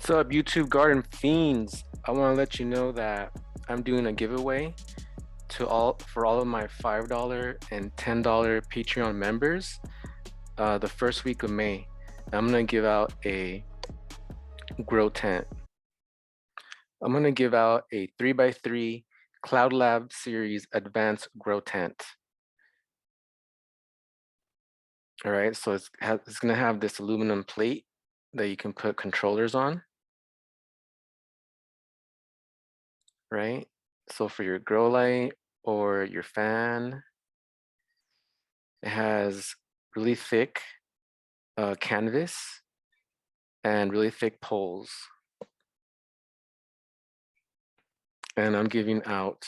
What's up, YouTube Garden Fiends? I want to let you know that I'm doing a giveaway for all of my $5 and $10 Patreon members the first week of May. I'm gonna give out a grow tent. I'm gonna give out a 3x3 Cloud Lab Series Advanced Grow Tent. All right, so it's gonna have this aluminum plate that you can put controllers on, right? So for your grow light or your fan, it has really thick canvas and really thick poles. And I'm giving out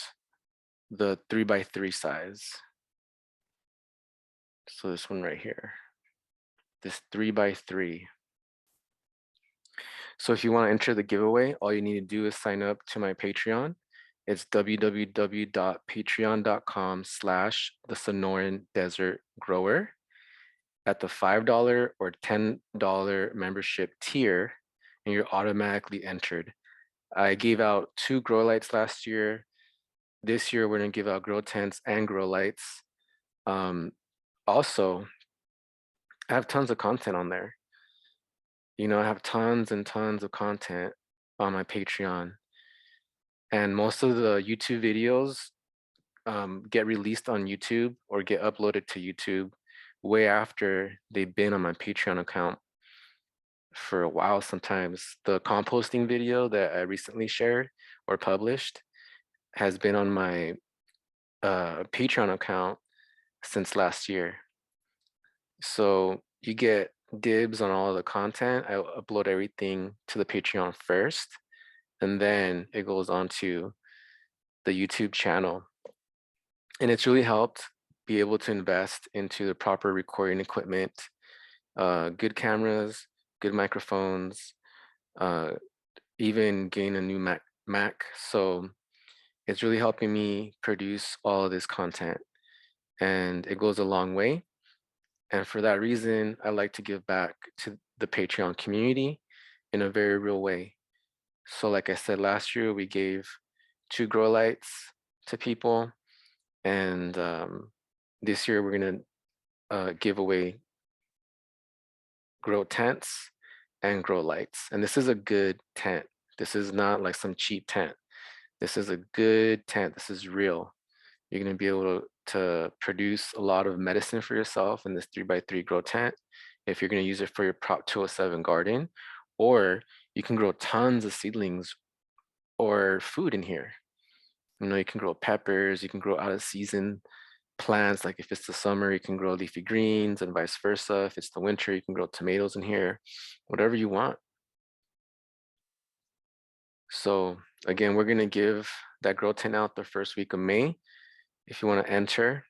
the 3x3 size. So this one right here, this 3x3. So if you want to enter the giveaway, all you need to do is sign up to my Patreon. It's www.patreon.com/thesonoran-desert-grower at the $5 or $10 membership tier, and you're automatically entered. I gave out 2 grow lights last year. This year, we're gonna give out grow tents and grow lights. Also, I have tons of content on there. You know, I have tons and tons of content on my Patreon. And most of the YouTube videos get released on YouTube or get uploaded to YouTube way after they've been on my Patreon account for a while sometimes. The composting video that I recently shared or published has been on my Patreon account since last year. So you get dibs on all of the content. I upload everything to the Patreon first, and then it goes on to the YouTube channel. And it's really helped be able to invest into the proper recording equipment, good cameras, good microphones, uh, even gain a new Mac. So it's really helping me produce all of this content, and it goes a long way. And for that reason, I like to give back to the Patreon community in a very real way. So like I said, last year we gave 2 grow lights to people, and this year we're gonna give away grow tents and grow lights. And this is a good tent. This is not like some cheap tent. This is a good tent. This is real. You're gonna be able to produce a lot of medicine for yourself in this 3x3 grow tent if you're gonna use it for your Prop 207 garden, or you can grow tons of seedlings or food in here. You know, you can grow peppers, you can grow out of season plants. Like if it's the summer, you can grow leafy greens and vice versa. If it's the winter, you can grow tomatoes in here, whatever you want. So again, we're gonna give that grow tent out the first week of May. If you want to enter,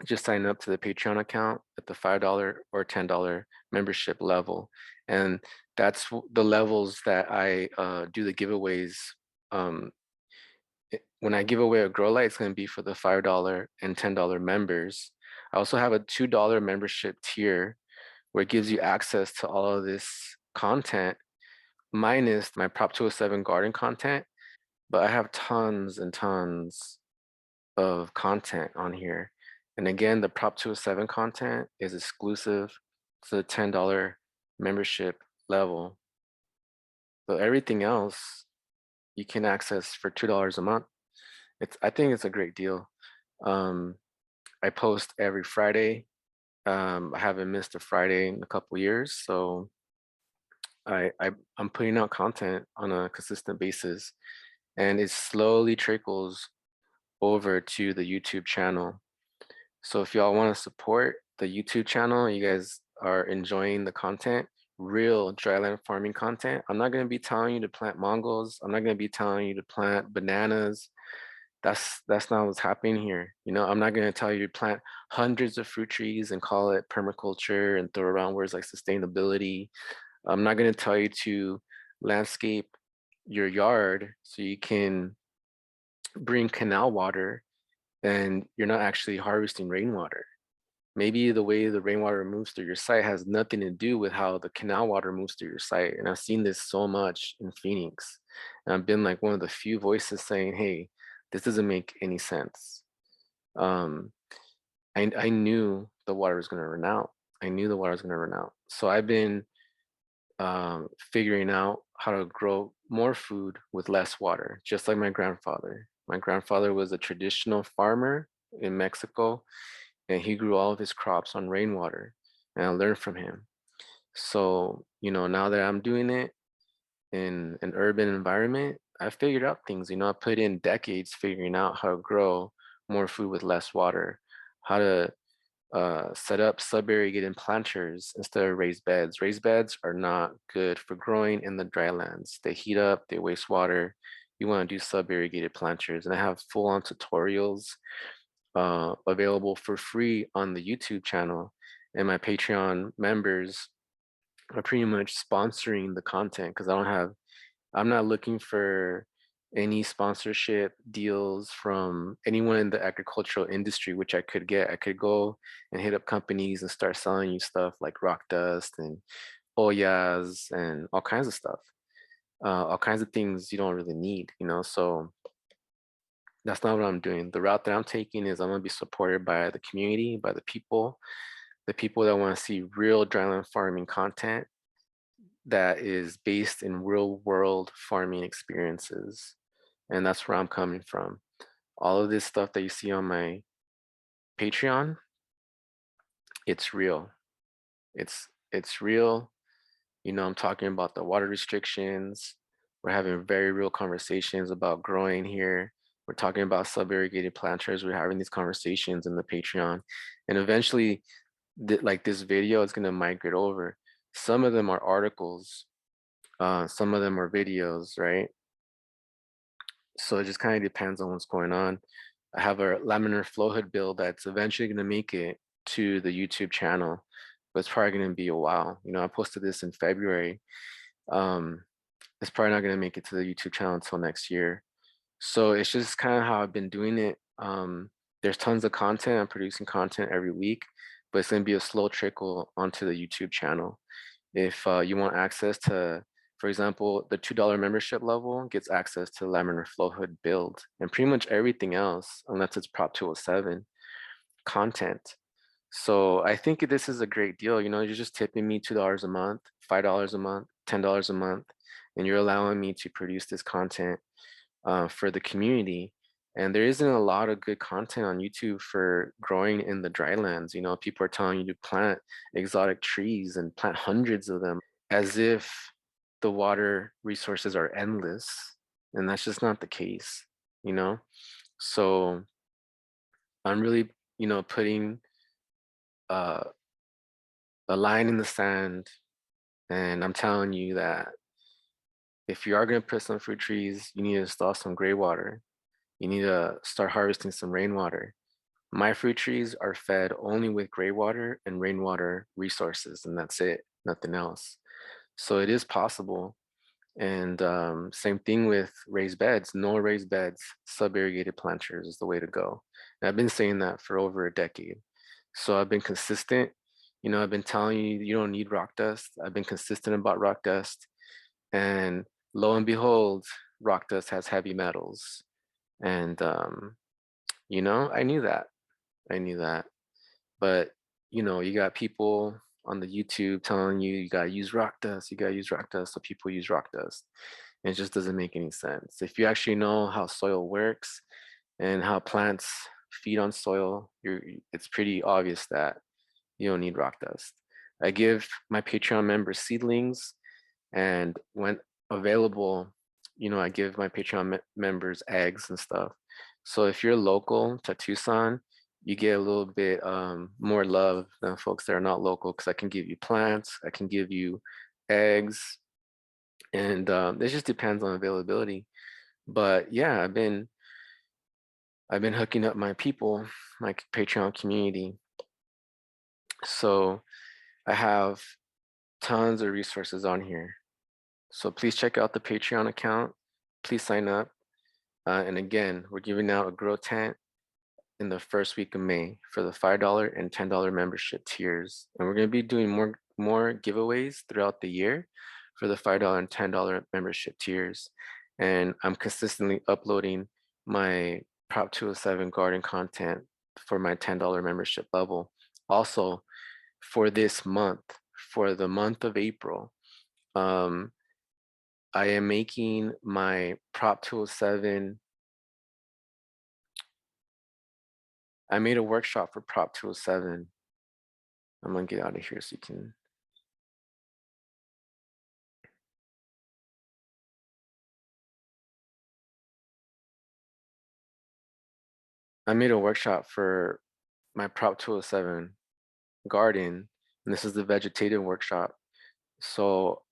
just sign up to the Patreon account at the $5 or $10 membership level. And that's the levels that I do the giveaways. Um, when I give away a grow light, it's going to be for the $5 and $10 members. I also have a $2 membership tier where it gives you access to all of this content minus my Prop 207 garden content, but I have tons and tons of content on here. And again, the Prop 207 content is exclusive to the $10 membership level. But everything else you can access for $2 a month. I think it's a great deal. Um, I post every Friday. I haven't missed a Friday in a couple years, so I'm putting out content on a consistent basis, and it slowly trickles over to the YouTube channel. So if y'all want to support the YouTube channel, you guys are enjoying the content, real dryland farming content. I'm not going to be telling you to plant mangoes. I'm not going to be telling you to plant bananas. That's not what's happening here. You know, I'm not going to tell you to plant hundreds of fruit trees and call it permaculture and throw around words like sustainability. I'm not going to tell you to landscape your yard so you can bring canal water and you're not actually harvesting rainwater. Maybe the way the rainwater moves through your site has nothing to do with how the canal water moves through your site. And I've seen this so much in Phoenix. And I've been like one of the few voices saying, hey, this doesn't make any sense. Um, I knew the water was going to run out. I knew the water was going to run out. So I've been figuring out how to grow more food with less water, just like my grandfather. My grandfather was a traditional farmer in Mexico, and he grew all of his crops on rainwater, and I learned from him. So, now that I'm doing it in an urban environment, I figured out things. I put in decades figuring out how to grow more food with less water, how to set up sub-irrigated planters instead of raised beds. Raised beds are not good for growing in the dry lands. They heat up, they waste water. You want to do sub-irrigated planters, and I have full-on tutorials available for free on the YouTube channel, and my Patreon members are pretty much sponsoring the content because I'm not looking for any sponsorship deals from anyone in the agricultural industry, which I could get. I could go and hit up companies and start selling you stuff like rock dust and Oyas and all kinds of stuff, all kinds of things you don't really need. So that's not what I'm doing. The route that I'm taking is I'm gonna be supported by the community, by the people that want to see real dryland farming content that is based in real world farming experiences. And that's where I'm coming from. All of this stuff that you see on my Patreon, it's real. It's real. I'm talking about the water restrictions. We're having very real conversations about growing here. We're talking about sub-irrigated planters. We're having these conversations in the Patreon. And eventually, like this video is gonna migrate over. Some of them are articles, some of them are videos, right? So it just kind of depends on what's going on. I have a laminar flow hood build that's eventually going to make it to the YouTube channel, but it's probably going to be a while. I posted this in February. Um, it's probably not going to make it to the YouTube channel until next year. So it's just kind of how I've been doing it. There's tons of content. I'm producing content every week, but it's going to be a slow trickle onto the YouTube channel. If you want access to, for example, the $2 membership level gets access to the laminar flow hood build and pretty much everything else, unless it's Prop 207 content. So I think this is a great deal. You're just tipping me $2 a month, $5 a month, $10 a month, and you're allowing me to produce this content for the community. And there isn't a lot of good content on YouTube for growing in the drylands. People are telling you to plant exotic trees and plant hundreds of them as if the water resources are endless. And that's just not the case, you know? So I'm really, putting uh, a line in the sand. And I'm telling you that if you are going to put some fruit trees, you need to install some gray water. You need to start harvesting some rainwater. My fruit trees are fed only with gray water and rainwater resources, and that's it, nothing else. So it is possible. And same thing with raised beds, no raised beds, sub-irrigated planters is the way to go. And I've been saying that for over a decade. So I've been consistent. I've been telling you, you don't need rock dust. I've been consistent about rock dust. And lo and behold, rock dust has heavy metals. And, I knew that. I knew that. But, you got people on the YouTube telling you you gotta use rock dust, you gotta use rock dust, so people use rock dust. And it just doesn't make any sense. If you actually know how soil works and how plants feed on soil, it's pretty obvious that you don't need rock dust. I give my Patreon members seedlings, and when available, I give my Patreon members eggs and stuff. So if you're local to Tucson, you get a little bit more love than folks that are not local, because I can give you plants, I can give you eggs, and it just depends on availability. But yeah, I've been hooking up my people, my Patreon community. So I have tons of resources on here. So please check out the Patreon account. Please sign up. And again, we're giving out a grow tent. in the first week of May for the $5 and $10 membership tiers. And we're going to be doing more giveaways throughout the year for the $5 and $10 membership tiers. And I'm consistently uploading my Prop 207 garden content for my $10 membership level. Also, for this month, for the month of April, um, I am making my Prop 207. I made a workshop for Prop 207. I'm gonna get out of here so you can. I made a workshop for my Prop 207 garden, and this is the vegetative workshop. So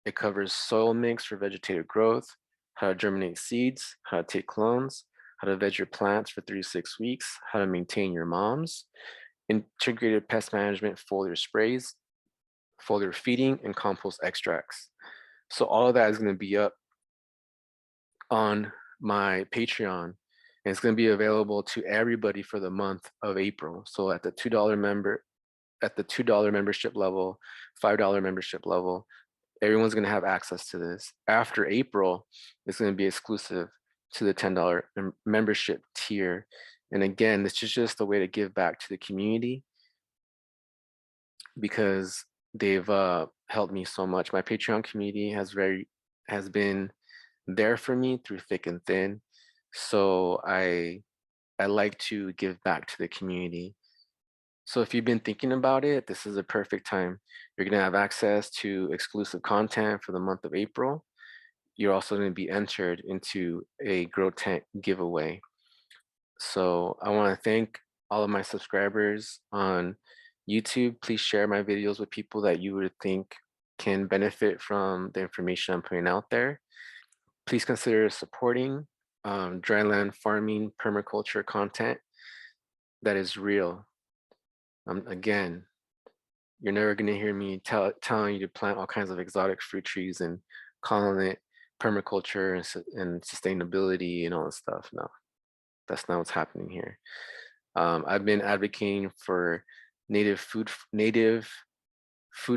it covers soil mix for vegetative growth, how to germinate seeds, how to take clones, how to veg your plants for 3 to 6 weeks, how to maintain your moms, integrated pest management, foliar sprays, foliar feeding, and compost extracts. So all of that is going to be up on my Patreon, and it's going to be available to everybody for the month of April. So at the $2 membership level, $5 membership level, everyone's going to have access to this. After April, it's going to be exclusive to the $10 membership tier. And again, this is just a way to give back to the community because they've helped me so much. My Patreon community has been there for me through thick and thin. So I like to give back to the community. So if you've been thinking about it, this is a perfect time. You're gonna have access to exclusive content for the month of April. You're also gonna be entered into a Grow Tent giveaway. So I wanna thank all of my subscribers on YouTube. Please share my videos with people that you would think can benefit from the information I'm putting out there. Please consider supporting dryland farming permaculture content that is real. Again, you're never going to hear me telling you to plant all kinds of exotic fruit trees and calling it permaculture and sustainability and all this stuff. No, that's not what's happening here. I've been advocating for native food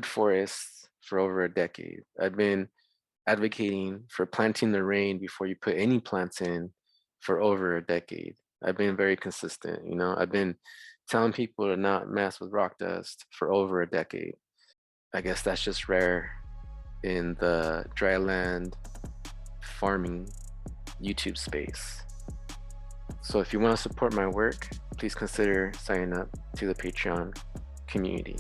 forests for over a decade. I've been advocating for planting the rain before you put any plants in for over a decade. I've been very consistent, you know. I've been telling people to not mess with rock dust for over a decade. I guess that's just rare in the dryland farming YouTube space. So if you want to support my work, please consider signing up to the Patreon community.